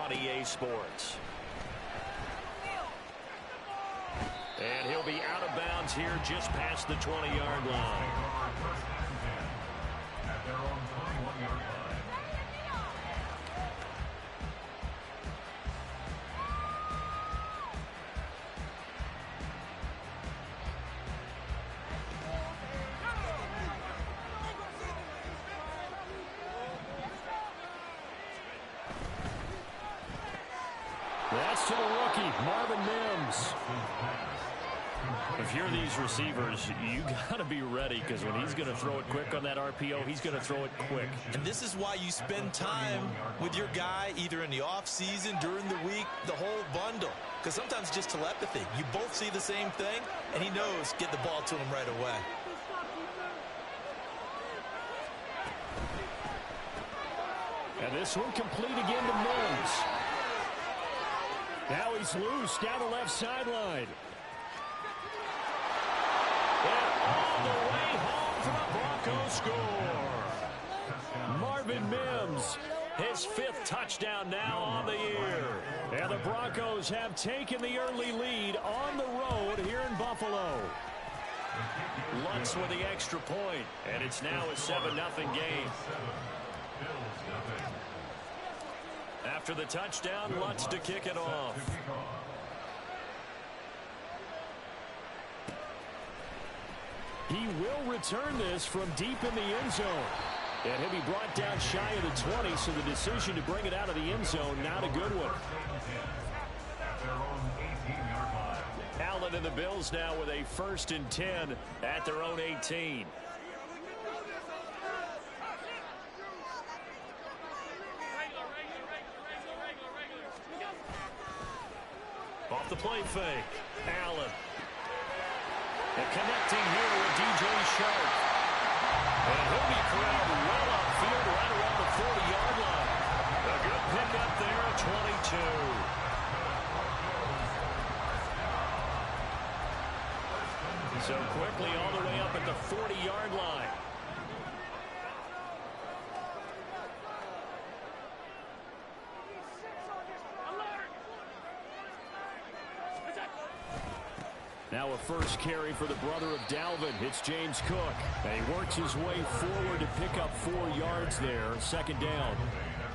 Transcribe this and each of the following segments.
on EA Sports. And he'll be out of bounds here just past the 20-yard line. At their own 21-yard line. That's to the rookie, Marvin Mims. If you're these receivers, you got to be ready, because when he's going to throw it quick on that RPO, he's going to throw it quick. And this is why you spend time with your guy either in the offseason, during the week, the whole bundle. Because sometimes just telepathy. You both see the same thing, and he knows get the ball to him right away. And this one complete again to Mims. Now he's loose down the left sideline. And all the way home for the Broncos score. Marvin Mims, his 5th touchdown now on the year. And the Broncos have taken the early lead on the road here in Buffalo. Lutz with the extra point, and it's now a 7-0 game. After the touchdown, Lutz to kick it off. He will return this from deep in the end zone. And he'll be brought down shy of the 20, so the decision to bring it out of the end zone, not a good one. Allen and the Bills now with a 1st and 10 at their own 18. Off the play fake, Allen. And connecting here with DJ Shark. And he'll be corralled well upfield right around the 40-yard line. A good pickup there at 22. So quickly all the way up at the 40-yard line. Now a first carry for the brother of Dalvin. It's James Cook. And he works his way forward to pick up 4 yards there. 2nd down.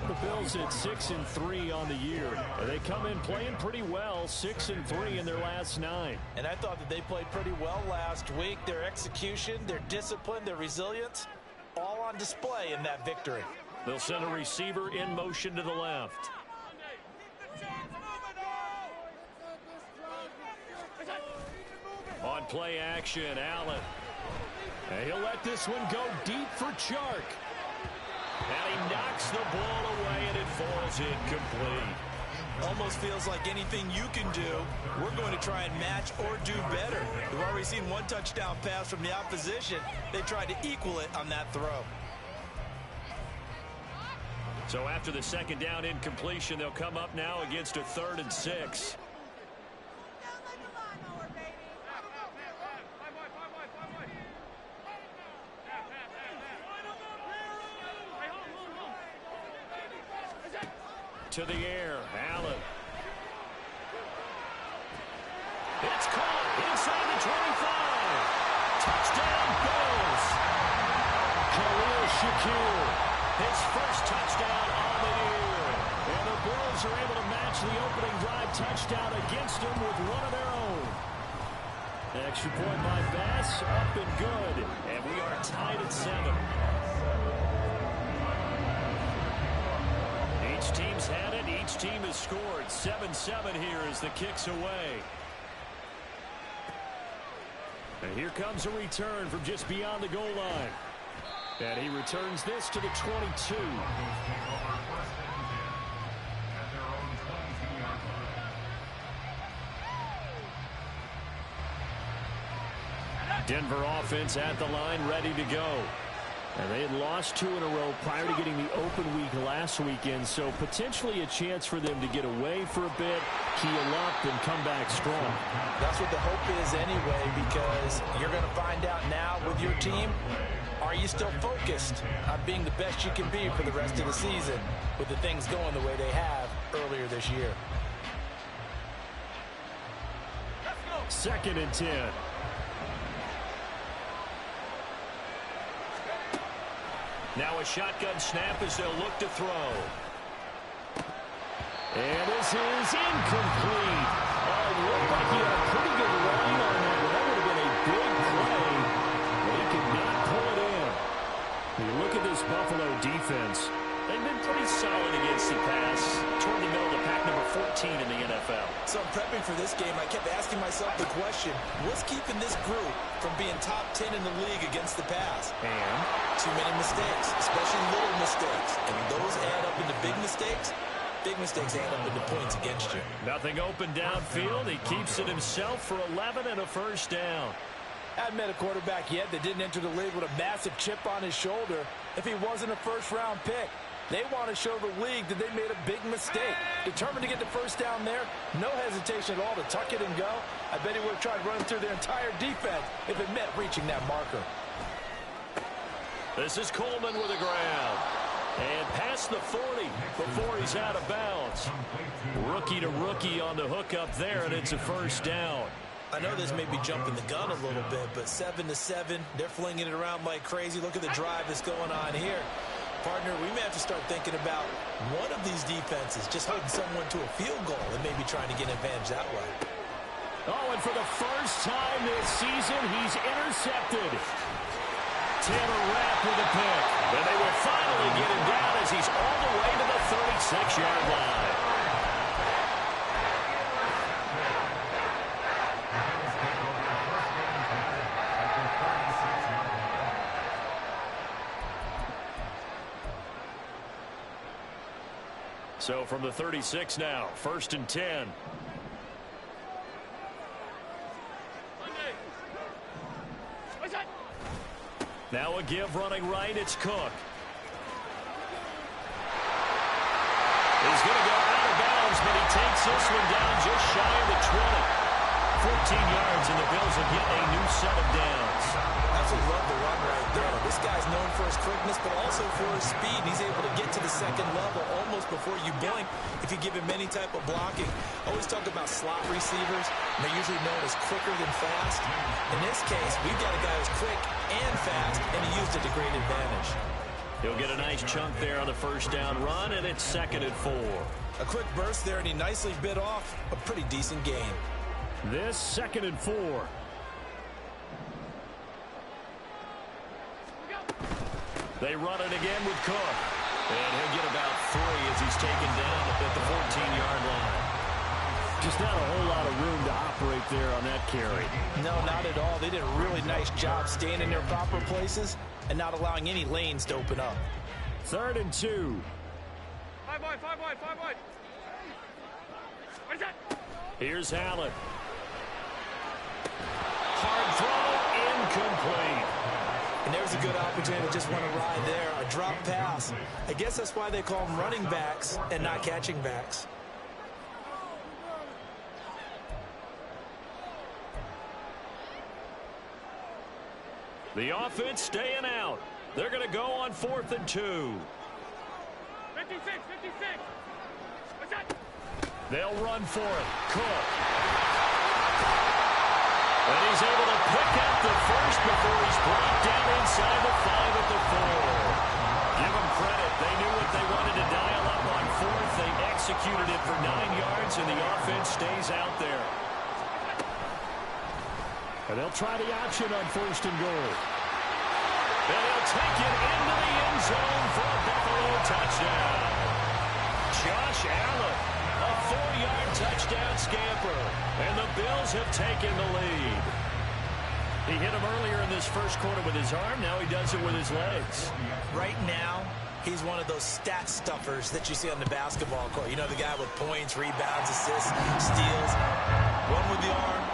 The Bills at 6-3 on the year. And they come in playing pretty well. 6-3 in their last 9. And I thought that they played pretty well last week. Their execution, their discipline, their resilience, all on display in that victory. They'll send a receiver in motion to the left. On play action, Allen. And he'll let this one go deep for Chark. And he knocks the ball away, and it falls incomplete. Almost feels like anything you can do, we're going to try and match or do better. We've already seen 1 touchdown pass from the opposition. They tried to equal it on that throw. So after the 2nd down incompletion, they'll come up now against a 3rd and 6. To the air, Allen. It's caught inside the 25. Touchdown, Bills. Khalil Shakir, his 1st touchdown on the year. And the Bills are able to match the opening drive touchdown against them with one of their own. Extra point by Bass, up and good. And we are tied at 7. Each team's had it. Each team has scored. 7-7 here as the kick's away. And here comes a return from just beyond the goal line. And he returns this to the 22. Denver offense at the line, ready to go. And they had lost 2 in a row prior to getting the open week last weekend, so potentially a chance for them to get away for a bit, heal up, and come back strong. That's what the hope is anyway, because you're going to find out now with your team, are you still focused on being the best you can be for the rest of the season with the things going the way they have earlier this year. 2nd and 10. Now a shotgun snap as they'll look to throw. And this is incomplete. Oh, it looked like he had a pretty good line on that. That would have been a big play, but he could not pull it in. When you look at this Buffalo defense, they've been pretty solid against the pass. Toward the middle of the pack, number 14 in the NFL. So I'm prepping for this game. I kept asking myself the question, what's keeping this group from being top 10 in the league against the pass? And too many mistakes, especially little mistakes. And those add up into big mistakes. Big mistakes add up into points against you. Nothing open downfield. He keeps it himself for 11 and a first down. I haven't met a quarterback yet that didn't enter the league with a massive chip on his shoulder if he wasn't a first-round pick. They want to show the league that they made a big mistake. Determined to get the first down there, no hesitation at all to tuck it and go. I bet he would have tried running through their entire defense if it meant reaching that marker. This is Coleman with a grab. And past the 40 before he's out of bounds. Rookie to rookie on the hookup there, and it's a first down. I know this may be jumping the gun a little bit, but 7-7, they're flinging it around like crazy. Look at the drive that's going on here. Partner, we may have to start thinking about one of these defenses just holding someone to a field goal and maybe trying to get an advantage that way. Oh, and for the first time this season, he's intercepted. Tanner Rapp with a pick. And they will finally get him down as he's all the way to the 36-yard line. So from the 36 now, 1st and 10. Now a give running right, it's Cook. He's going to go out of bounds, but he takes this one down just shy of the 20. 14 yards, and the Bills will get a new set of downs. Absolutely love the run right there. This guy's known for his quickness, but also for his speed. And he's able to get to the second level almost before you blink if you give him any type of blocking. I always talk about slot receivers, and they're usually known as quicker than fast. In this case, we've got a guy who's quick and fast, and he used it to great advantage. He'll get a nice chunk there on the first down run, and it's 2nd and 4. A quick burst there, and he nicely bit off a pretty decent gain. This 2nd and 4. They run it again with Cook. And he'll get about 3 as he's taken down at the 14-yard line. Just not a whole lot of room to operate there on that carry. No, not at all. They did a really nice job staying in their proper places and not allowing any lanes to open up. 3rd and 2. 5 wide. What is that? Here's Allen. Hard throw, incomplete. And there's a good opportunity to just want to ride there. A drop pass. I guess that's why they call them running backs and not catching backs. The offense staying out. They're going to go on 4th and 2. 56. What's that? They'll run for it. Cook. And he's able to pick up the first before he's brought down inside the 5 at the 4. Give them credit. They knew what they wanted to dial up on 4th. They executed it for 9 yards, and the offense stays out there. And they'll try the option on 1st and goal. And he'll take it into the end zone for a Buffalo touchdown. Josh Allen, a 4-yard touchdown scamper. And the Bills have taken the lead. He hit him earlier in this first quarter with his arm. Now he does it with his legs. Right now, he's one of those stat stuffers that you see on the basketball court. You know, the guy with points, rebounds, assists, steals. One with the arm,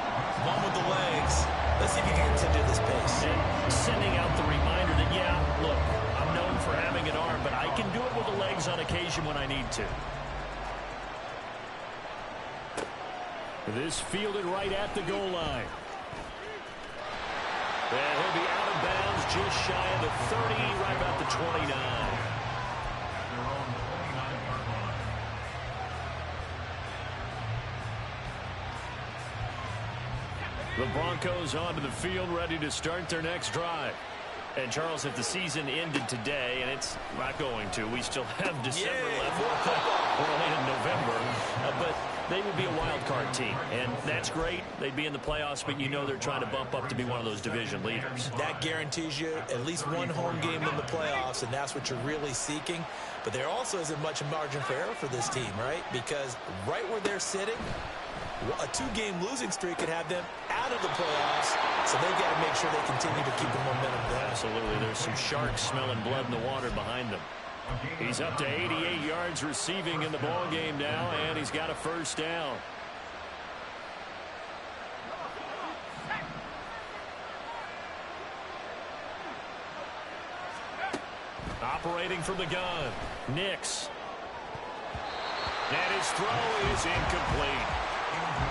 one with the legs. Let's see if he can continue this pace. And sending out the reminder that, yeah, look, I'm known for having an arm, but I can do it with the legs on occasion when I need to. This fielded right at the goal line. And he'll be out of bounds just shy of the 30, right about the 29. The Broncos onto the field, ready to start their next drive. And, Charles, if the season ended today, and it's not going to, we still have December left. We're only in November. But they would be a wild card team, and that's great. They'd be in the playoffs, but you know they're trying to bump up to be one of those division leaders. That guarantees you at least one home game in the playoffs, and that's what you're really seeking. But there also isn't much margin for error for this team, right? Because right where they're sitting, a two-game losing streak could have them out of the playoffs, so they've got to make sure they continue to keep the momentum going. Absolutely. There's some sharks smelling blood in the water behind them. He's up to 88 yards receiving in the ball game now, and he's got a first down. Operating from the gun, Nix. And his throw is incomplete.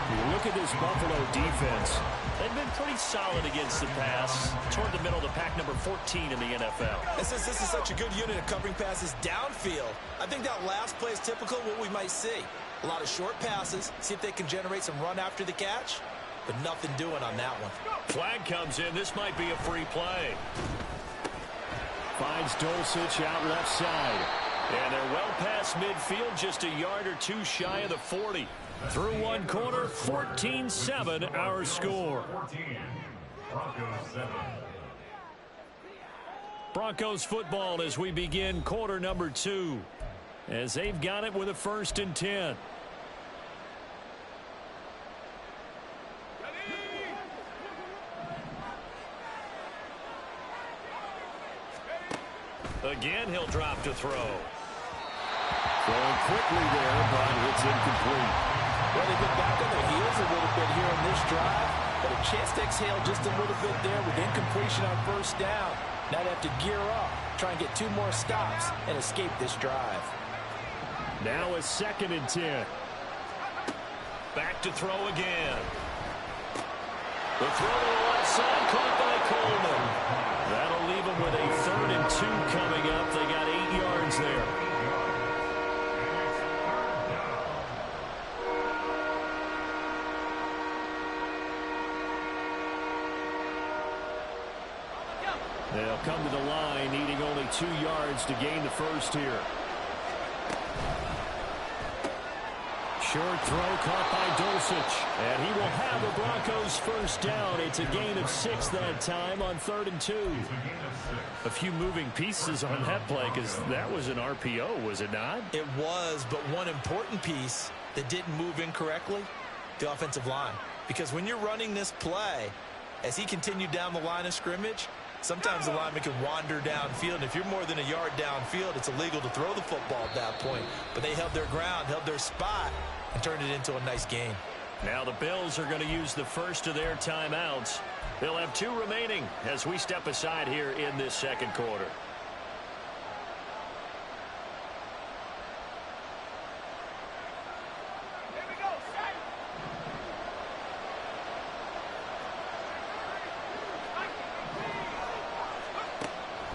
You look at this Buffalo defense. They've been pretty solid against the pass. Toward the middle of the pack, number 14 in the NFL. And since this is such a good unit of covering passes downfield, I think that last play is typical of what we might see. A lot of short passes, see if they can generate some run after the catch, but nothing doing on that one. Flag comes in. This might be a free play. Finds Dulcich out left side. And they're well past midfield, just a yard or two shy of the 40. Through one quarter, 14-7 our score. 14. Broncos 7. Broncos football as we begin quarter number 2. As they've got it with a 1st and 10. Again, he'll drop to throw. Throwing quickly there, but it's incomplete. Well, they've been back on their heels a little bit here in this drive, but a chance to exhale just a little bit there with incompletion on first down. Now they have to gear up, try and get 2 more stops, and escape this drive. Now a 2nd and 10. Back to throw again. The throw to the left side, caught by Coleman. That'll leave them with a 3rd and 2 coming up. They got 8 yards there. They'll come to the line, needing only 2 yards to gain the first here. Short throw caught by Dulcich. And he will have the Broncos first down. It's a gain of 6 that time on 3rd and 2. A few moving pieces on that play because that was an RPO, was it not? It was, but one important piece that didn't move incorrectly, the offensive line. Because when you're running this play, as he continued down the line of scrimmage, sometimes the lineman can wander downfield, and if you're more than a yard downfield, it's illegal to throw the football at that point. But they held their ground, held their spot, and turned it into a nice gain. Now the Bills are going to use the first of their timeouts. They'll have 2 remaining as we step aside here in this 2nd quarter.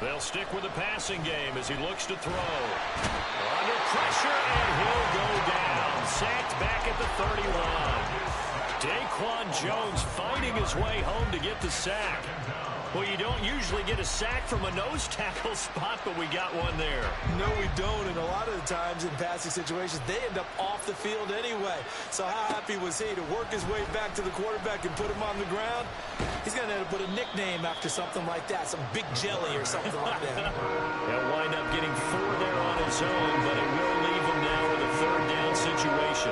They'll stick with the passing game as he looks to throw. Under pressure, and he'll go down. Sacked back at the 31. Daquan Jones fighting his way home to get the sack. Well, you don't usually get a sack from a nose tackle spot, but we got one there. No, we don't, and a lot of the times in passing situations, they end up off the field anyway. So how happy was he to work his way back to the quarterback and put him on the ground? He's going to have to put a nickname after something like that, some big jelly or something like that. He'll wind up getting 4 there on his own, but it will leave him now with a 3rd down situation.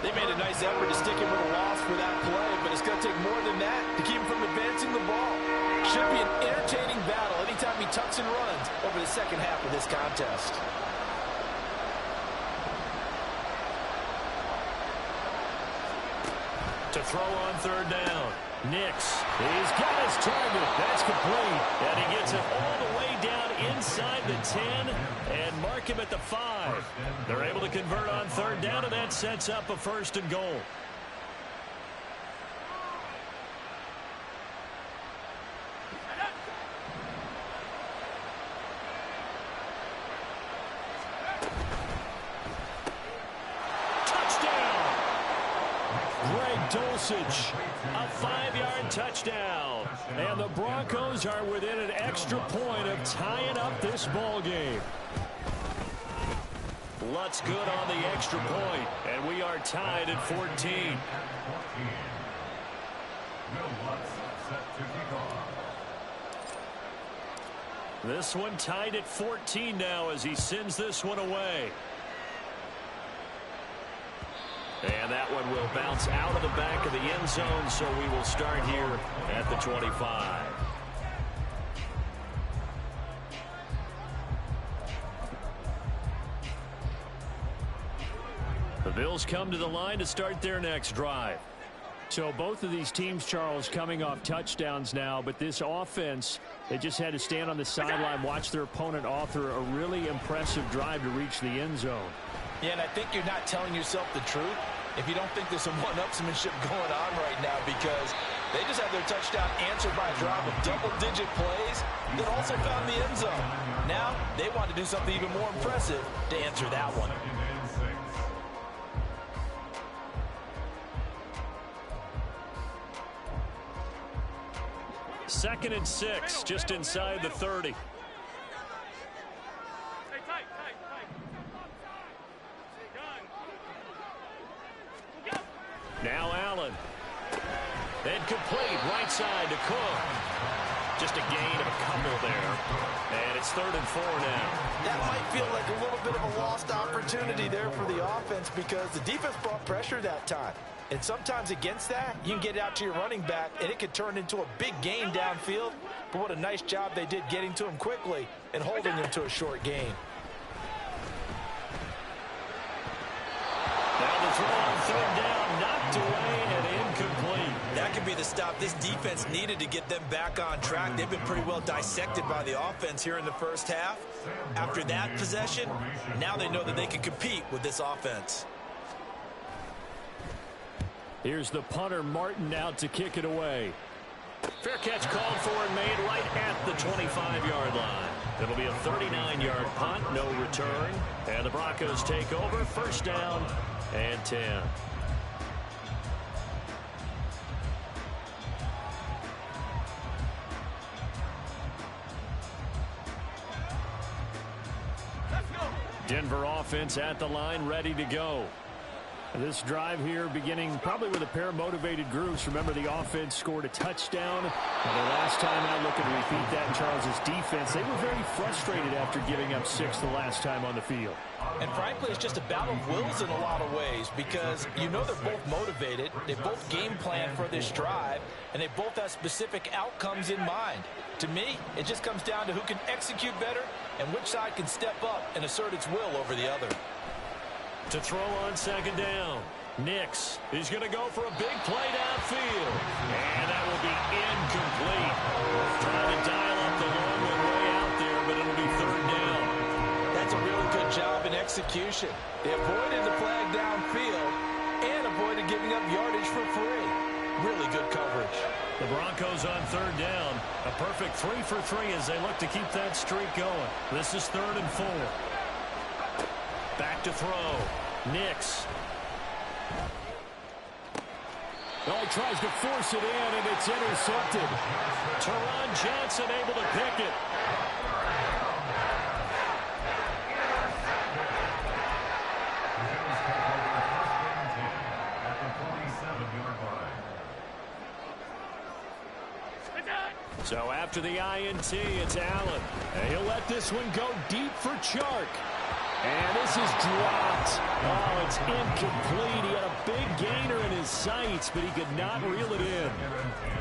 They made a nice effort to stick him with a loss for that play, but it's going to take more than that to keep him from advancing the ball. Should be an entertaining battle anytime he tucks and runs over the second half of this contest. To throw on 3rd down. Nix. He's got his target. That's complete. And he gets it all the way down inside the 10 and mark him at the 5. They're able to convert on 3rd down, and that sets up a 1st and goal. Dulcich. A 5-yard touchdown. And the Broncos are within an extra point of tying up this ball game. Lutz good on the extra point, and we are tied at 14. This one tied at 14 now as he sends this one away. And that one will bounce out of the back of the end zone, so we will start here at the 25. The Bills come to the line to start their next drive. So both of these teams, Charles, coming off touchdowns now, but this offense, they just had to stand on the sideline, watch their opponent author a really impressive drive to reach the end zone. Yeah, and I think you're not telling yourself the truth if you don't think there's some one-upsmanship going on right now, because they just had their touchdown answered by a drive of double-digit plays that also found the end zone. Now they want to do something even more impressive to answer that one. Second and 6, just inside the 30. Tight. Now Allen. Then complete, right side to Cook. Just a gain of a couple there. And it's 3rd and 4 now. That might feel like a little bit of a lost opportunity there for the offense, because the defense brought pressure that time. And sometimes against that, you can get out to your running back, and it could turn into a big gain downfield. But what a nice job they did getting to him quickly and holding him to a short gain. Now the throw on 3rd down, knocked away and incomplete. That could be the stop this defense needed to get them back on track. They've been pretty well dissected by the offense here in the first half. After that possession, now they know that they can compete with this offense. Here's the punter, Martin, out to kick it away. Fair catch called for and made right at the 25-yard line. It'll be a 39-yard punt, no return. And the Broncos take over, 1st down and 10. Denver offense at the line, ready to go. This drive here beginning probably with a pair of motivated groups. Remember, the offense scored a touchdown. And the last time out, looking to repeat that in Charles's defense, they were very frustrated after giving up 6 the last time on the field. And frankly, it's just a battle of wills in a lot of ways, because you know they're both motivated, they both game plan for this drive, and they both have specific outcomes in mind. To me, it just comes down to who can execute better and which side can step up and assert its will over the other. To throw on 2nd down, Nix is going to go for a big play downfield. And that will be incomplete. Trying to dial up the long one way out there, but it'll be 3rd down. That's a really good job in execution. They avoided the flag downfield and avoided giving up yardage for free. Really good coverage. The Broncos on 3rd down. A perfect 3 for 3 as they look to keep that streak going. This is 3rd and 4. Back to throw. Nix. Well, he tries to force it in, and it's intercepted. Teron Johnson able to pick it. So after the INT, it's Allen. And he'll let this one go deep for Chark. And this is dropped. Oh, it's incomplete. He had a big gainer in his sights, but he could not reel it in.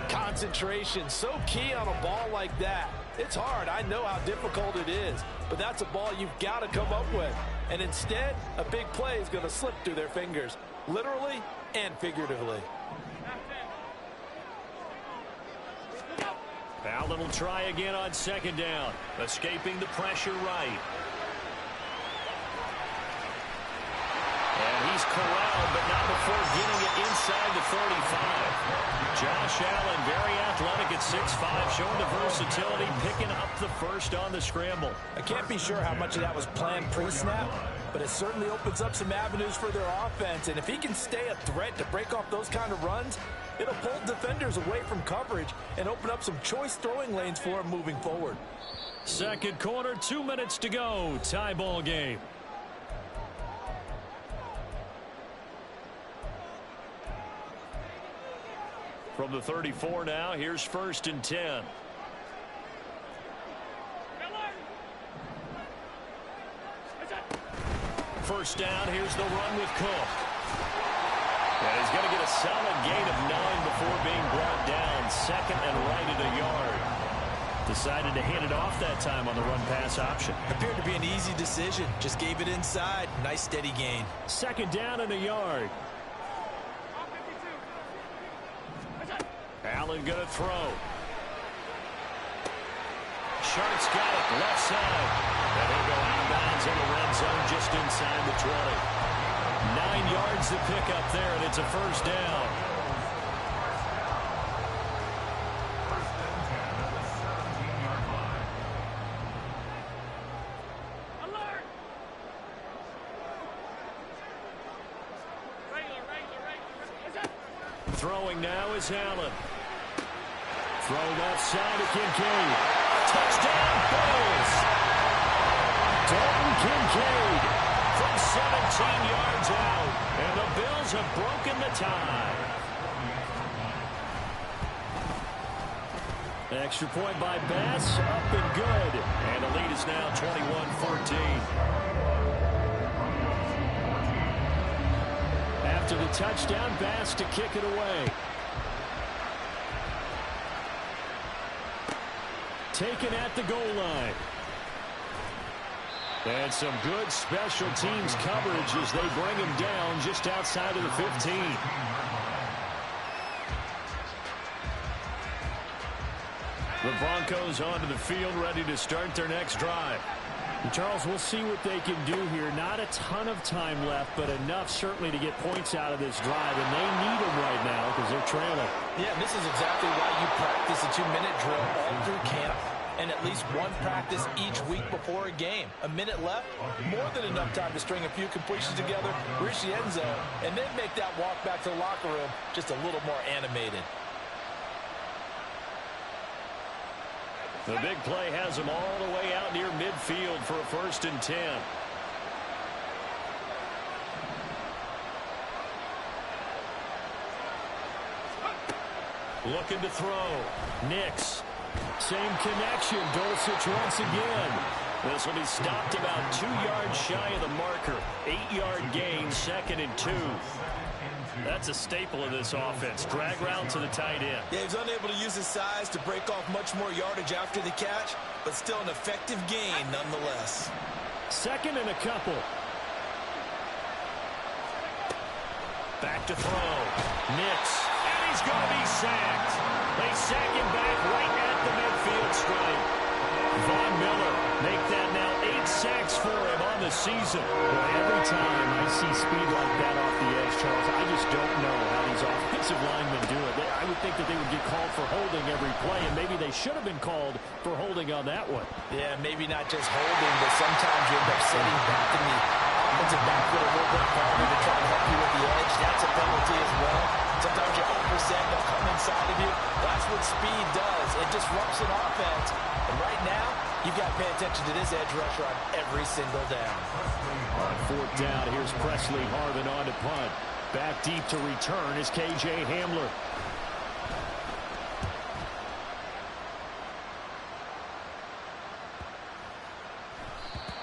Concentration, so key on a ball like that. It's hard. I know how difficult it is, but that's a ball you've got to come up with. And instead, a big play is going to slip through their fingers, literally and figuratively. Allen will try again on 2nd down, escaping the pressure right. And he's corralled, but not before getting it inside inside the 35. Josh Allen, very athletic at 6'5", showing the versatility, picking up the first on the scramble. I can't be sure how much of that was planned pre-snap, but it certainly opens up some avenues for their offense. And if he can stay a threat to break off those kind of runs, it'll pull defenders away from coverage and open up some choice throwing lanes for him moving forward. Second quarter, 2 minutes to go. Tie ball game. From the 34 now, here's 1st and 10. First down, here's the run with Cook. And he's going to get a solid gain of 9 before being brought down. Second and right at a yard. Decided to hand it off that time on the run-pass option. Appeared to be an easy decision. Just gave it inside. Nice steady gain. Second down and a yard. Allen going to throw. Sharks got it left side. And he'll go out of bounds in the red zone just inside the 20. 9 yards to pick up there, and it's a first down. Throwing now is Allen. Throw left side to Kincaid. Touchdown, Bills! Dalton Kincaid from 17 yards out. And the Bills have broken the tie. Extra point by Bass, up and good. And the lead is now 21-14. After the touchdown, Bass to kick it away. Taken at the goal line. And some good special teams coverage as they bring him down just outside of the 15. The Broncos onto the field, ready to start their next drive. And Charles, we'll see what they can do here. Not a ton of time left, but enough certainly to get points out of this drive, and they need them right now because they're trailing. Yeah, and this is exactly why you practice a 2-minute drill all through camp and at least one practice each week before a game. A minute left, more than enough time to string a few completions together, reach the end zone, and then make that walk back to the locker room just a little more animated. The big play has him all the way out near midfield for a 1st and 10. Looking to throw. Nix. Same connection. Dulcich once again. This will be stopped about 2 yards shy of the marker. 8-yard gain, 2nd and 2. That's a staple of this offense. Drag route to the tight end. Yeah, he's unable to use his size to break off much more yardage after the catch, but still an effective gain nonetheless. 2nd and a couple. Back to throw. Nix. And he's going to be sacked. They sack him back right at the midfield stripe. Von Miller make that now 8 sacks for him on the season. Well, every time I see speed like that off the edge, Charles, I just don't know how these offensive linemen do it. I would think that they would get called for holding every play, and maybe they should have been called for holding on that one. Yeah, maybe not just holding, but sometimes you end up sitting back in the offensive backfield a little bit farther to try to help you with the edge. That's a penalty as well. Sometimes you overset, they'll come inside of you. That's what speed does. It disrupts an offense. And right now, you've got to pay attention to this edge rusher on every single down. On 4th down, here's Presley Harvin on to punt. Back deep to return is K.J. Hamler.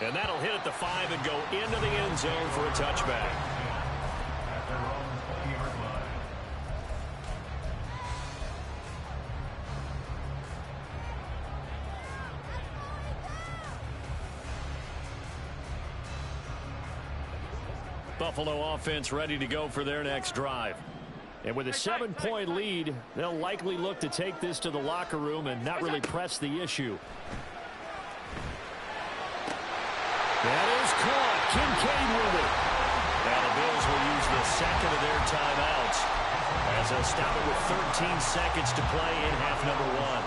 And that'll hit at the 5 and go into the end zone for a touchback. Buffalo offense ready to go for their next drive. And with a 7-point lead, they'll likely look to take this to the locker room and not really press the issue. That is caught. Kincaid with it. Now the Bills will use the 2nd of their timeouts. as they'll stop it with 13 seconds to play in half number one.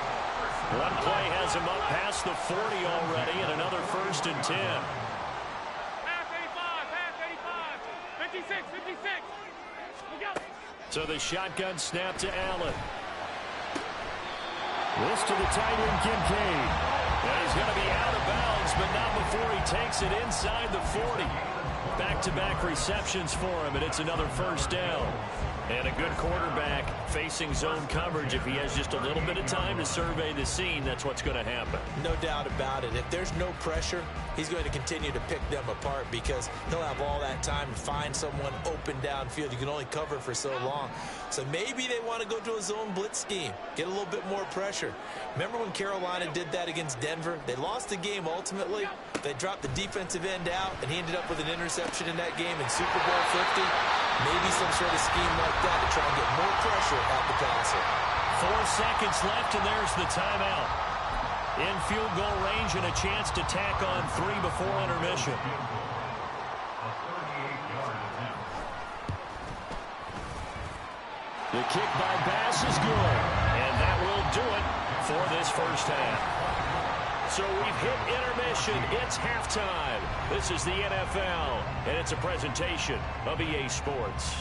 One play has him up past the 40 already, and another 1st and 10. Half 85, 56, 56. Look out. So the shotgun snap to Allen. This to the tight end, Kincaid. And he's going to be out of bounds, but not before he takes it inside the 40. Back-to-back receptions for him, and it's another 1st down. And a good quarterback facing zone coverage. If he has just a little bit of time to survey the scene, that's what's going to happen. No doubt about it. If there's no pressure, he's going to continue to pick them apart because he'll have all that time to find someone open downfield. You can only cover for so long. So maybe they want to go to a zone blitz scheme, get a little bit more pressure. Remember when Carolina did that against Denver? They lost the game ultimately. They dropped the defensive end out, and he ended up with an interception in that game in Super Bowl 50. Maybe some sort of scheme like that to try and get more pressure at the passer. 4 seconds left, and there's the timeout. In field goal range and a chance to tack on 3 before intermission. The kick by Bass is good, and that will do it for this 1st half. So we've hit intermission. It's halftime. This is the NFL, and it's a presentation of EA Sports.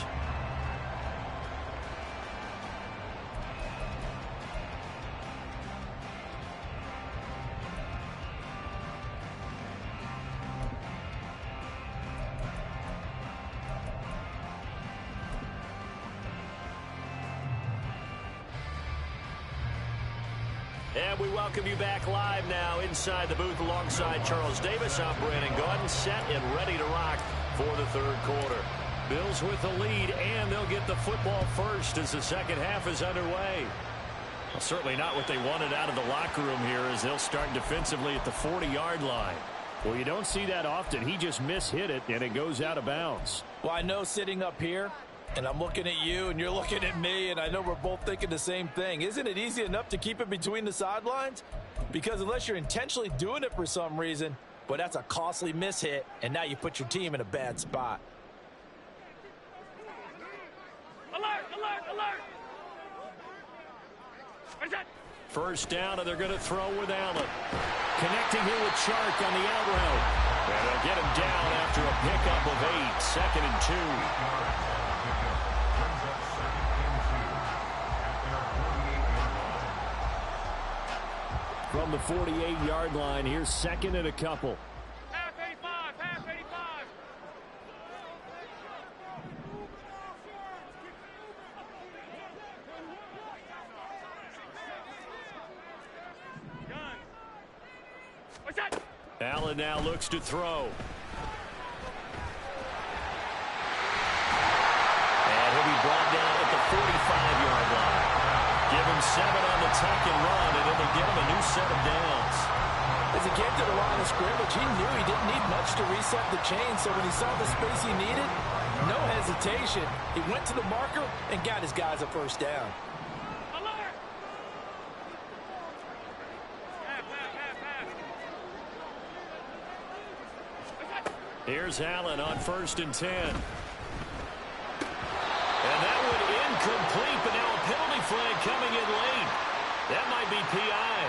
And we welcome you back live now inside the booth alongside Charles Davis. I'm Brandon Gaudin, set and ready to rock for the 3rd quarter. Bills with the lead, and they'll get the football first as the 2nd half is underway. Well, certainly not what they wanted out of the locker room here as they'll start defensively at the 40-yard line. Well, you don't see that often. He just mishit it, and it goes out of bounds. Well, I know sitting up here, and I'm looking at you, and you're looking at me, and I know we're both thinking the same thing. Isn't it easy enough to keep it between the sidelines? Because unless you're intentionally doing it for some reason, but that's a costly mishit, and now you put your team in a bad spot. Alert, alert, alert. Where's that? 1st down, and they're going to throw with Allen. Connecting here with Chark on the out route. And they'll get him down after a pickup of 8. 2nd and 2. From the 48-yard line, here's 2nd and a couple. Half 85, half 85. Gun. What's that? Allen now looks to throw. And he'll be brought down at the 45-yard line. Give him 7 on the tuck and run, and it'll give him a new set of downs. As he came to the line of scrimmage, he knew he didn't need much to reset the chain, so when he saw the space he needed, no hesitation. He went to the marker and got his guys a 1st down. Alert. Half, half, half, half. What's that? Here's Allen on 1st and 10. And that one incomplete, but now a penalty flag coming in late. That might be PI.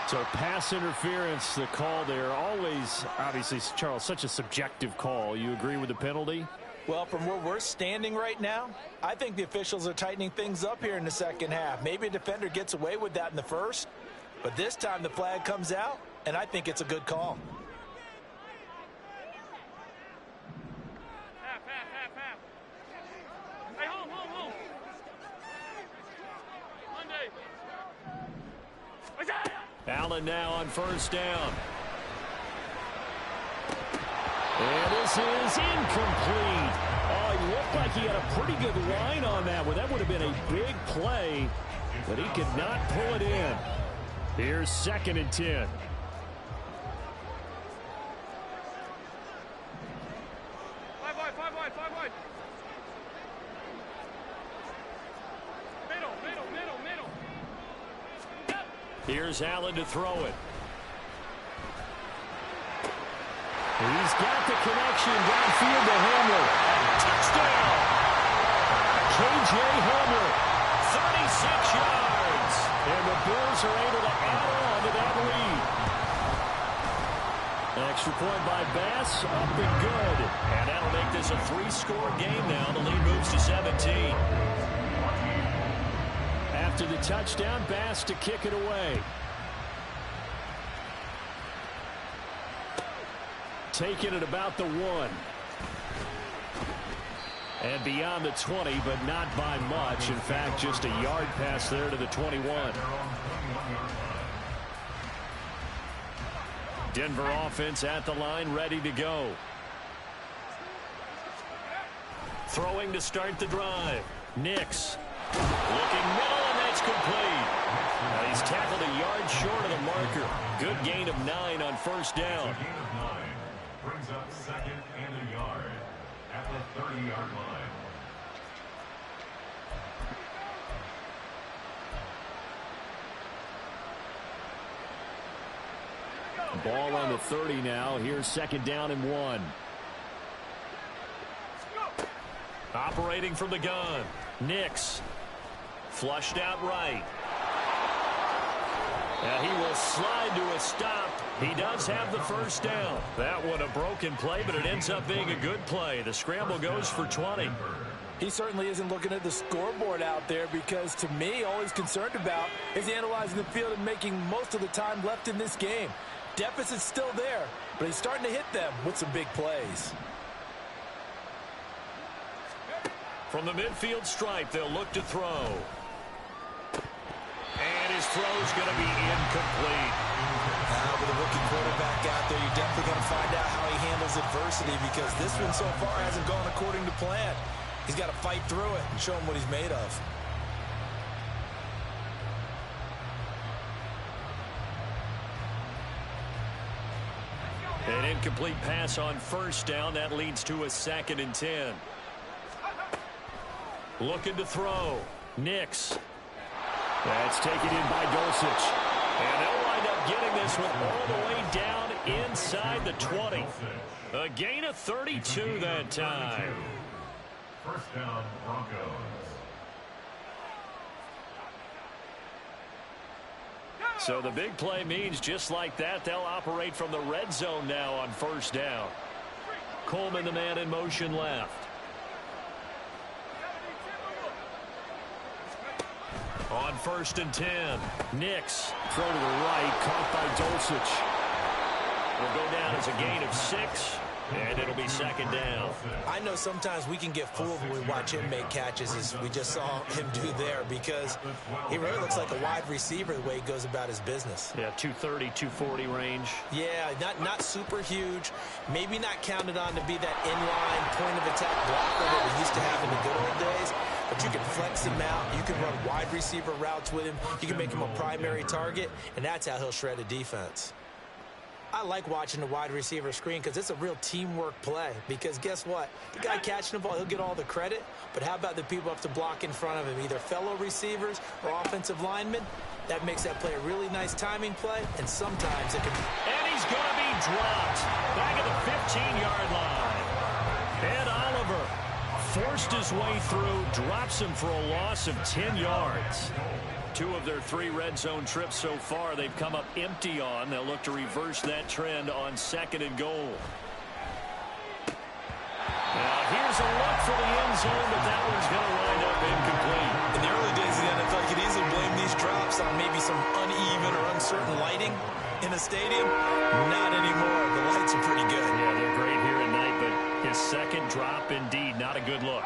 So pass interference, the call there. Always, obviously, Charles, such a subjective call. You agree with the penalty? Well, from where we're standing right now, I think the officials are tightening things up here in the 2nd half. Maybe a defender gets away with that in the 1st, but this time the flag comes out, and I think it's a good call. Half, half, half, half. Hey, hold. Monday. What's that? Allen now on 1st down. And this is incomplete. Oh, it looked like he had a pretty good line on that one. That would have been a big play, but he could not pull it in. Here's 2nd and 10. Five wide. Middle. Here's Allen to throw it. He's got the connection downfield to Henry. Touchdown! O.J. Homer, 36 yards. And the Bills are able to add on to that lead. Extra point by Bass, up and good. And that'll make this a 3-score game now. The lead moves to 17. After the touchdown, Bass to kick it away. Taking it about the 1. And beyond the 20, but not by much. In fact, just a yard pass there to the 21. Denver offense at the line, ready to go. Throwing to start the drive. Nix. Looking middle, and that's complete. Now he's tackled a yard short of the marker. Good gain of 9 on first down. A gain of 9 brings up second and a yard at the 30-yard line. Ball on the 30 now. Here's second down and 1. Operating from the gun. Nix. Flushed out right. And he will slide to a stop. He does have the first down. That one a broken play, but it ends up being a good play. The scramble goes for 20. He certainly isn't looking at the scoreboard out there because, to me, all he's concerned about is analyzing the field and making most of the time left in this game. Deficit's still there, but he's starting to hit them with some big plays. From the midfield stripe, they'll look to throw. And his throw's going to be incomplete. With a rookie quarterback out there, you're definitely going to find out how he handles adversity because this one so far hasn't gone according to plan. He's got to fight through it and show him what he's made of. An incomplete pass on first down. That leads to a 2nd and 10. Looking to throw. Nix. That's taken in by Dulcich. And they'll wind up getting this one all the way down inside the 20. A gain of 32 that time. First down, Broncos. So the big play means just like that, they'll operate from the red zone now on first down. Coleman, the man in motion left. On 1st and 10, Nix. Throw to the right, caught by Dulcich. Will go down as a gain of 6, and it'll be 2nd down. I know sometimes we can get fooled when we watch him make catches, as we just saw him do there, because he really looks like a wide receiver the way he goes about his business. Yeah, 230, 240 range. Yeah, not super huge, maybe not counted on to be that inline point-of-attack blocker that we used to have in the good old days, but you can flex him out, you can run wide receiver routes with him, you can make him a primary target, and that's how he'll shred a defense. I like watching the wide receiver screen because it's a real teamwork play. Because guess what? The guy catching the ball, he'll get all the credit. But how about the people up to block in front of him, either fellow receivers or offensive linemen? That makes that play a really nice timing play, and sometimes it can... And he's going to be dropped back at the 15-yard line. Ed Oliver forced his way through, drops him for a loss of 10 yards. 2 of their 3 red zone trips so far they've come up empty on. They'll look to reverse that trend on 2nd and goal. Now here's a look for the end zone, but that one's going to wind up incomplete. In the early days of the NFL, you could easily blame these drops on maybe some uneven or uncertain lighting in a stadium. Not anymore. The lights are pretty good. Yeah, they're great here at night, but his 2nd drop, indeed, not a good look.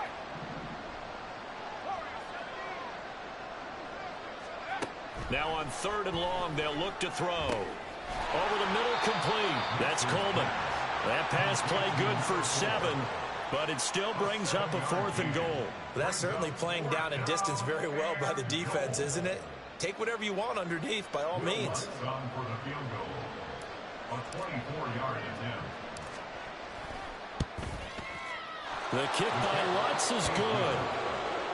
Now on 3rd and long, they'll look to throw. Over the middle, complete. That's Coleman. That pass play good for 7, but it still brings up a 4th and goal. Well, that's certainly playing down in distance very well by the defense, isn't it? Take whatever you want underneath, by all means. On for the field goal. A 24-yard attempt. The kick by Lutz is good.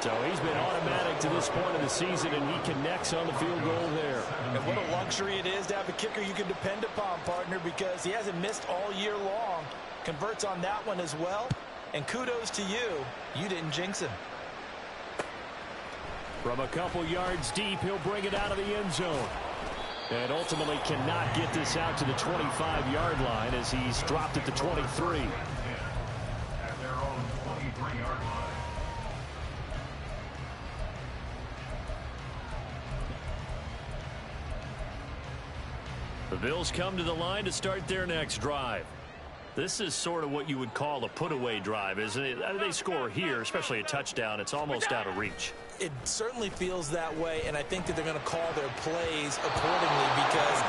So he's been automatic to this point of the season, and he connects on the field goal there. And what a luxury it is to have a kicker you can depend upon, partner, because he hasn't missed all year long. Converts on that one as well. And kudos to you. You didn't jinx him. From a couple yards deep, he'll bring it out of the end zone. And ultimately cannot get this out to the 25-yard line as he's dropped at the 23. At their own 23-yard line. The Bills come to the line to start their next drive. This is sort of what you would call a put-away drive, isn't it? They score here, especially a touchdown. It's almost out of reach. It certainly feels that way, and I think that they're going to call their plays accordingly because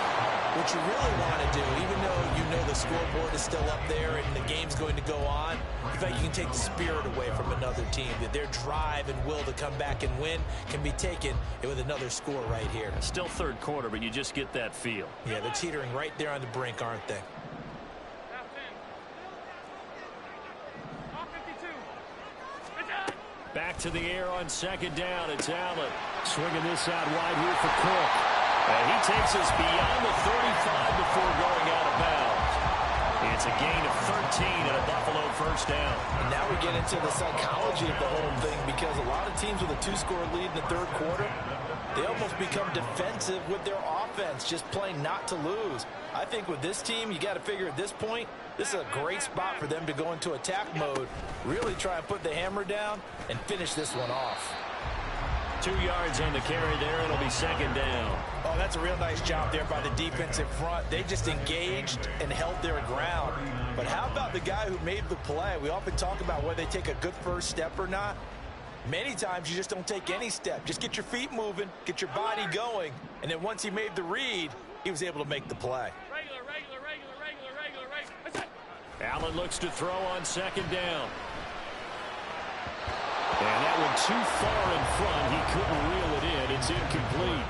what you really want to do, even though you know the scoreboard is still up there and the game's going to go on, in fact, you can take the spirit away from another team. That their drive and will to come back and win can be taken with another score right here. Still third quarter, but you just get that feel. Yeah, they're teetering right there on the brink, aren't they? Back to the air on second down. It's Allen. Swinging this out wide here for Cook. And he takes us beyond the 35 before going out of bounds. It's a gain of 13 and a Buffalo first down. And now we get into the psychology of the whole thing because a lot of teams with a two-score lead in the third quarter, they almost become defensive with their offense, just playing not to lose. I think with this team, you got to figure at this point, this is a great spot for them to go into attack mode, really try and put the hammer down and finish this one off. 2 yards on the carry there. It'll be second down. Oh, that's a real nice job there by the defense in front. They just engaged and held their ground. But how about the guy who made the play? We often talk about whether they take a good first step or not. Many times you just don't take any step. Just get your feet moving, get your body going, and then once he made the read, he was able to make the play. Allen looks to throw on second down. And that one too far in front. He couldn't reel it in. It's incomplete.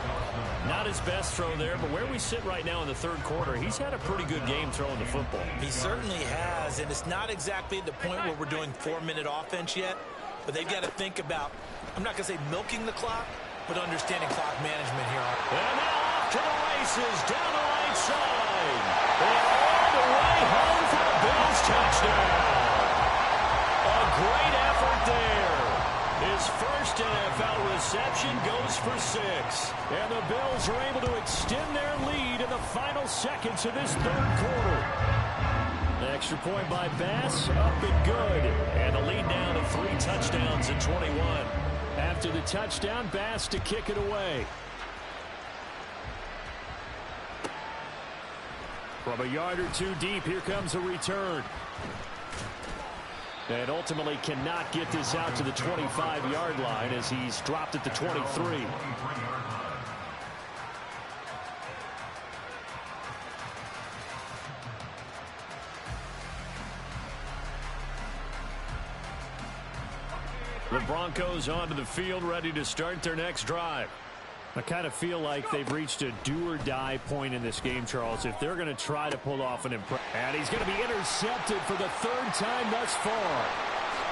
Not his best throw there, but where we sit right now in the third quarter, he's had a pretty good game throwing the football. He certainly has, and it's not exactly at the point where we're doing 4-minute offense yet, but they've got to think about, I'm not going to say milking the clock, but understanding clock management here. And now off to the races, down the right side. And all the way home for a Bills touchdown. A great effort there. His first NFL reception goes for 6. And the Bills are able to extend their lead in the final seconds of this third quarter. The extra point by Bass, up and good. And the lead down to 3 touchdowns in 21. After the touchdown, Bass to kick it away. From a yard or two deep, here comes a return. And ultimately cannot get this out to the 25-yard line as he's dropped at the 23. The Broncos onto the field, ready to start their next drive. I kind of feel like they've reached a do-or-die point in this game, Charles, if they're going to try to pull off an impression. And he's going to be intercepted for the 3rd time thus far.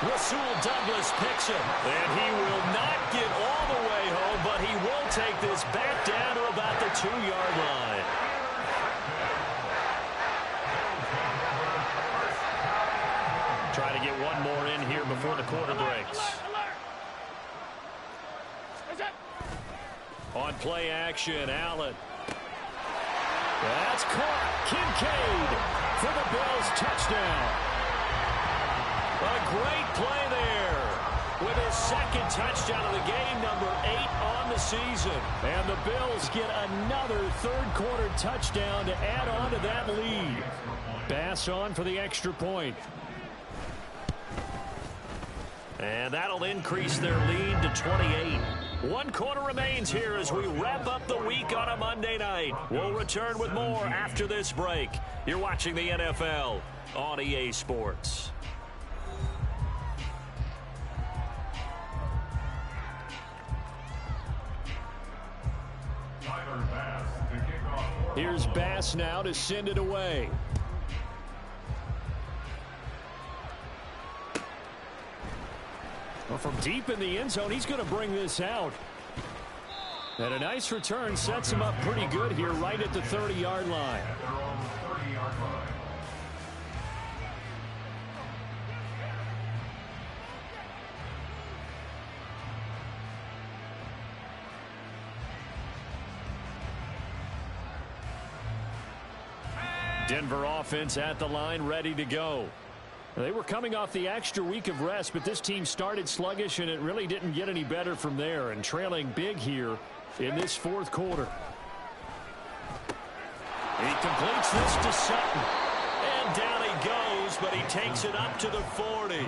Rasul Douglas picks him. And he will not get all the way home, but he will take this back down to about the 2-yard line. Try to get one more in here before the quarter breaks. On play action, Allen. That's caught. Kincaid for the Bills touchdown. A great play there with his 2nd touchdown of the game, number 8 on the season. And the Bills get another third quarter touchdown to add on to that lead. Bass on for the extra point. And that'll increase their lead to 28. 1 quarter remains here as we wrap up the week on a Monday night. We'll return with more after this break. You're watching the NFL on EA Sports. Here's Bass now to send it away. Well, from deep in the end zone, he's going to bring this out. And a nice return sets him up pretty good here right at the 30-yard line. Denver offense at the line, ready to go. They were coming off the extra week of rest, but this team started sluggish, and it really didn't get any better from there, and trailing big here in this fourth quarter. He completes this to Sutton. And down he goes, but he takes it up to the 40.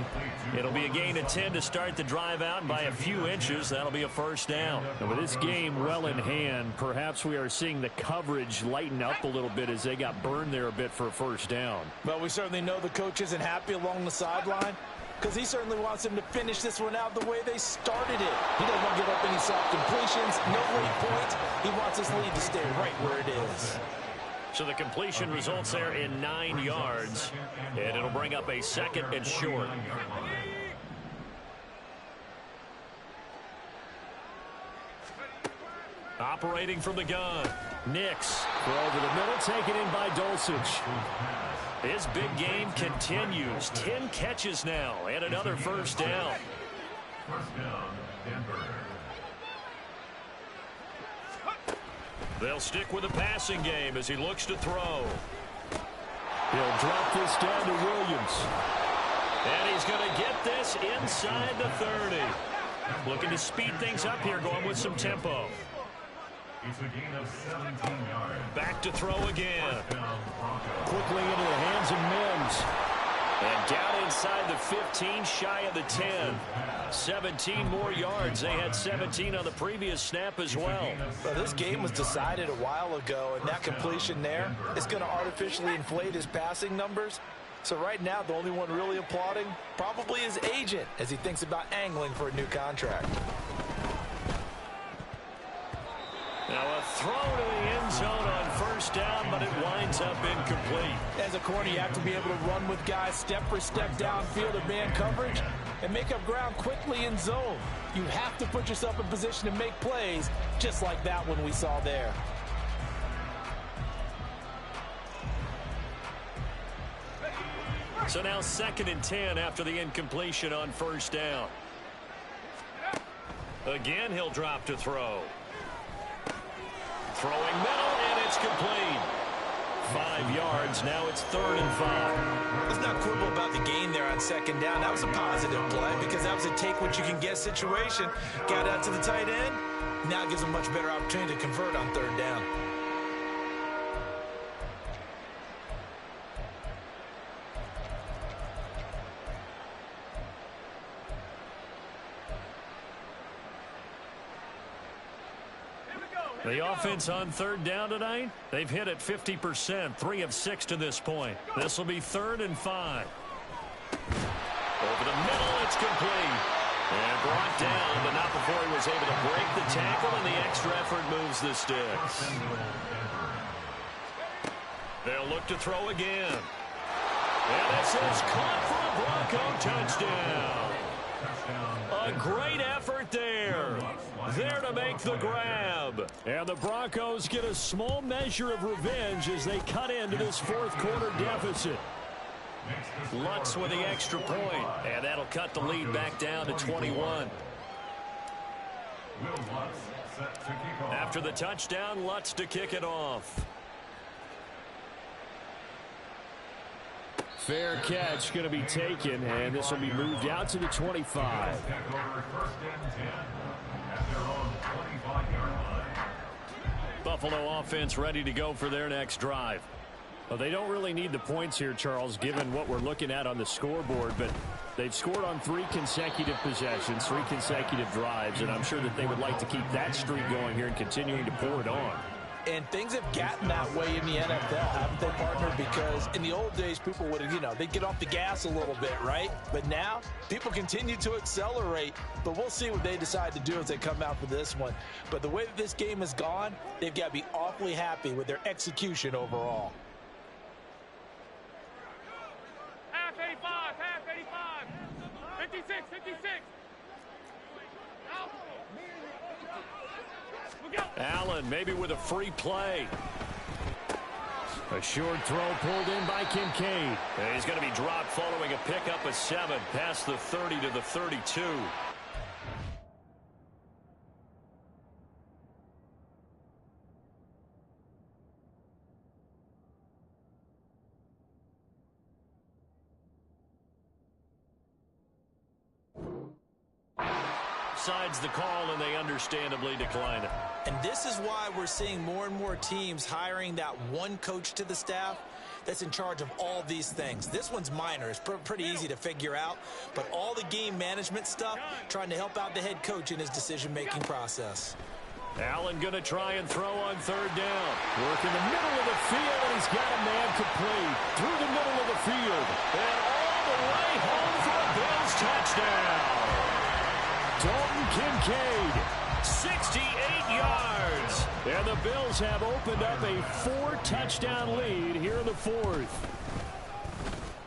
It'll be a gain of 10 to start the drive out, and by a few inches, that'll be a first down. And with this game well in hand, perhaps we are seeing the coverage lighten up a little bit as they got burned there a bit for a first down. Well, we certainly know the coach isn't happy along the sideline because he certainly wants them to finish this one out the way they started it. He doesn't want to give up any soft completions, no late points. He wants his lead to stay right where it is. So the completion results there in 9 yards, and it'll bring up a second and short. Operating from the gun, Nix. Throw over the middle, taken in by Dulcich. His big game continues. 10 catches now, and another first down. First down, Denver. They'll stick with the passing game as he looks to throw. He'll drop this down to Williams. And he's going to get this inside the 30. Looking to speed things up here, going with some tempo. It's a gain of 17 yards. Back to throw again. Quickly into the hands of Mims. And down inside the 15, shy of the 10. 17 more yards. They had 17 on the previous snap as well. Well, this game was decided a while ago, and that completion there is going to artificially inflate his passing numbers. So right now, the only one really applauding probably his agent as he thinks about angling for a new contract. Now a throw to the end zone on first down, but it winds up incomplete. As a corner, you have to be able to run with guys step for step downfield of man coverage and make up ground quickly in zone. You have to put yourself in position to make plays, just like that one we saw there. So now 2nd and 10 after the incompletion on first down. Again, he'll drop to throw. Throwing middle, and it's complete. 5 yards. Now it's 3rd and 5. Let's not quibble about the gain there on 2nd down. That was a positive play because that was a take-what-you-can-get situation. Got out to the tight end. Now gives a much better opportunity to convert on 3rd down. The offense on 3rd down tonight, they've hit it 50%, 3 of 6 to this point. This will be 3rd and 5. Over the middle, it's complete. And brought down, but not before he was able to break the tackle, and the extra effort moves the sticks. They'll look to throw again. And this is caught for a Bronco touchdown. A great effort there. There to make the grab. And the Broncos get a small measure of revenge as they cut into this 4th quarter deficit. Lutz with the extra point, and that'll cut the lead back down to 21. After the touchdown, Lutz to kick it off. Fair catch going to be taken, and this will be moved out to the 25. Buffalo offense ready to go for their next drive. Well, they don't really need the points here, Charles, given what we're looking at on the scoreboard, but they've scored on 3 consecutive possessions, 3 consecutive drives, and I'm sure that they would like to keep that streak going here and continuing to pour it on. And things have gotten that way in the NFL, haven't they, partner? Because in the old days, people would have, they'd get off the gas a little bit, right? But now, people continue to accelerate. But we'll see what they decide to do as they come out for this one. But the way that this game has gone, they've got to be awfully happy with their execution overall. Half 85, half 85. 56, 56. Out. Allen maybe with a free play. A short throw pulled in by Kincaid. And he's going to be dropped following a pickup of 7 past the 30 to the 32. decides the call, and they understandably decline it. And this is why we're seeing more and more teams hiring that one coach to the staff that's in charge of all these things. This one's minor. It's pretty easy to figure out. But all the game management stuff, trying to help out the head coach in his decision-making process. Allen going to try and throw on third down. Work in the middle of the field, and he's got a man complete through the middle of the field. And all the way home for a Bills touchdown. Dalton Kincaid, 68 yards. And the Bills have opened up a 4-touchdown lead here in the fourth.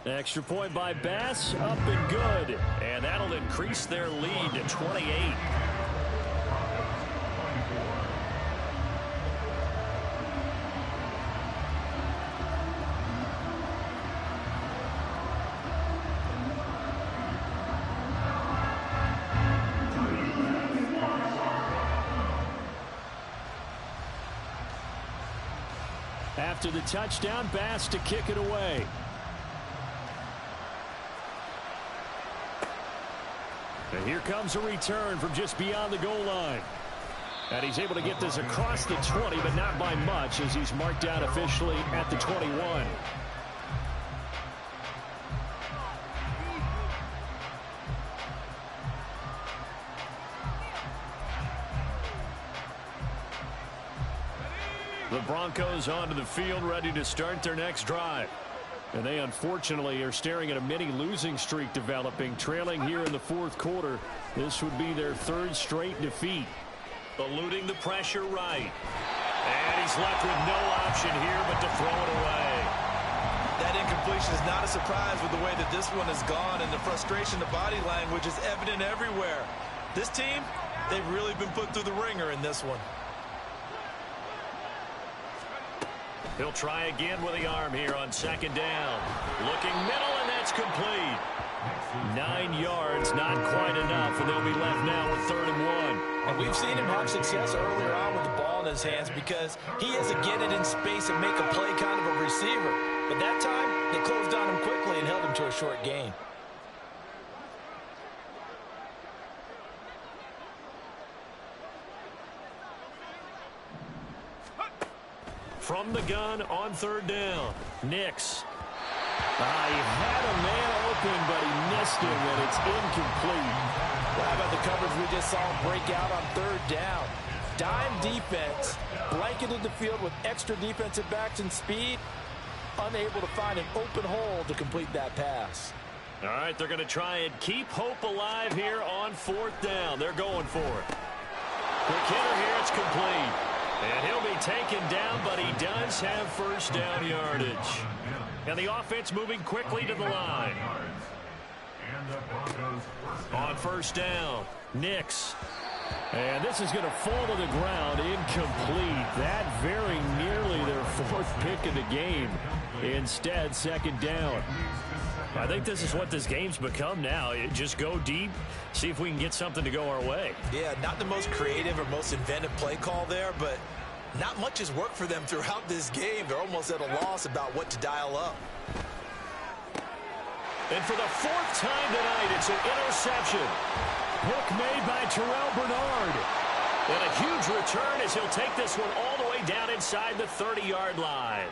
Extra point by Bass, up and good. And that'll increase their lead to 28. After the touchdown, Bass to kick it away. And here comes a return from just beyond the goal line. And he's able to get this across the 20, but not by much, as he's marked down officially at the 21. The Broncos onto the field, ready to start their next drive. And they unfortunately are staring at a mini losing streak developing, trailing here in the fourth quarter. This would be their third straight defeat. Eluding the pressure right. And he's left with no option here but to throw it away. That incompletion is not a surprise with the way that this one has gone, and the frustration, the body language is evident everywhere. This team, they've really been put through the ringer in this one. He'll try again with the arm here on second down. Looking middle, and that's complete. 9 yards, not quite enough, and they'll be left now with 3rd and 1. And we've seen him have success earlier on with the ball in his hands because he is a get it in space and make a play kind of a receiver. But that time, they closed on him quickly and held him to a short gain. From the gun on 3rd down, Nix. He had a man open, but he missed him, and it's incomplete. Well, how about the coverage we just saw him break out on 3rd down? Dime defense, blanketed the field with extra defensive backs and speed, unable to find an open hole to complete that pass. All right, they're going to try and keep hope alive here on 4th down. They're going for it. Quick hitter here, it's complete. And he'll be taken down, but he does have first down yardage. And the offense moving quickly to the line. On 1st down, Nix. And this is going to fall to the ground, incomplete. That very nearly their 4th pick of the game. Instead, 2nd down. I think this is what this game's become now. Just go deep, see if we can get something to go our way. Yeah, not the most creative or most inventive play call there, but not much has worked for them throughout this game. They're almost at a loss about what to dial up. And for the 4th time tonight, it's an interception. Pick made by Terrell Bernard. And a huge return as he'll take this one all the way down inside the 30-yard line.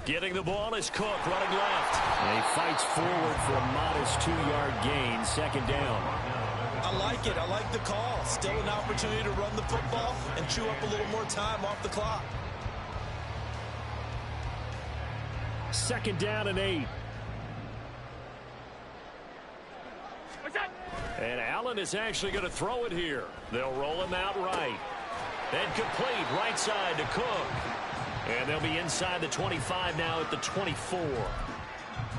Getting the ball is Cook, running left. And he fights forward for a modest 2-yard gain, 2nd down. I like it. I like the call. Still an opportunity to run the football and chew up a little more time off the clock. 2nd down and 8. And Allen is actually going to throw it here. They'll roll him out right. And complete right side to Cook. And they'll be inside the 25 now at the 24.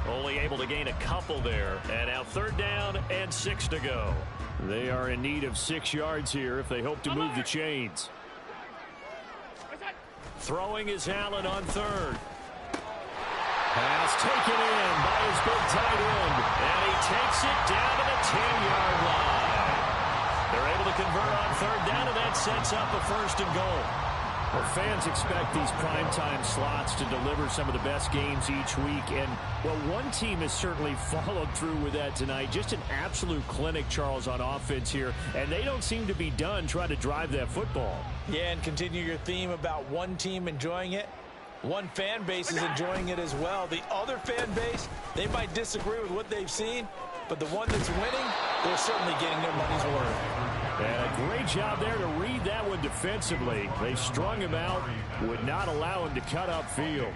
Only able to gain a couple there. And now 3rd down and 6 to go. They are in need of 6 yards here if they hope to move the chains. Throwing is Allen on third. Pass taken in by his big tight end. And he takes it down to the 10-yard line. They're able to convert on third down, and that sets up a 1st and goal. Well, fans expect these primetime slots to deliver some of the best games each week. And, well, one team has certainly followed through with that tonight. Just an absolute clinic, Charles, on offense here. And they don't seem to be done trying to drive that football. Yeah, and continue your theme about one team enjoying it. One fan base is enjoying it as well. The other fan base, they might disagree with what they've seen, but the one that's winning, they're certainly getting their money's worth. And a great job there to read that one defensively. They strung him out, would not allow him to cut upfield.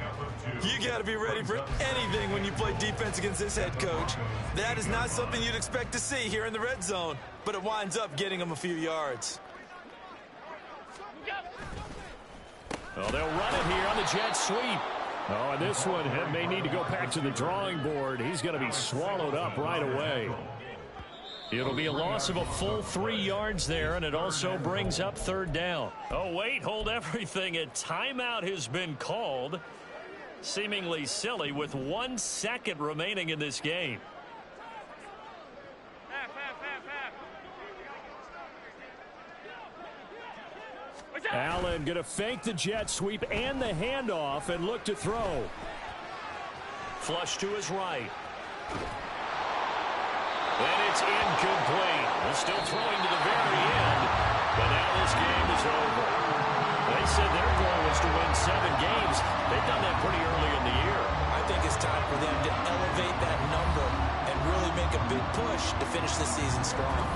You got to be ready for anything when you play defense against this head coach. That is not something you'd expect to see here in the red zone, but it winds up getting him a few yards. Well, they'll run it here on the jet sweep. Oh, and this one may need to go back to the drawing board. He's going to be swallowed up right away. It'll be a loss of a full 3 yards there, and it also brings up 3rd down. Oh, wait, hold everything. A timeout has been called. Seemingly silly with 1 second remaining in this game. Allen going to fake the jet sweep and the handoff and look to throw. Flush to his right. And it's incomplete. They're still throwing to the very end, but now this game is over. They said their goal was to win 7 games. They've done that pretty early in the year. I think it's time for them to elevate that number and really make a big push to finish the season strong.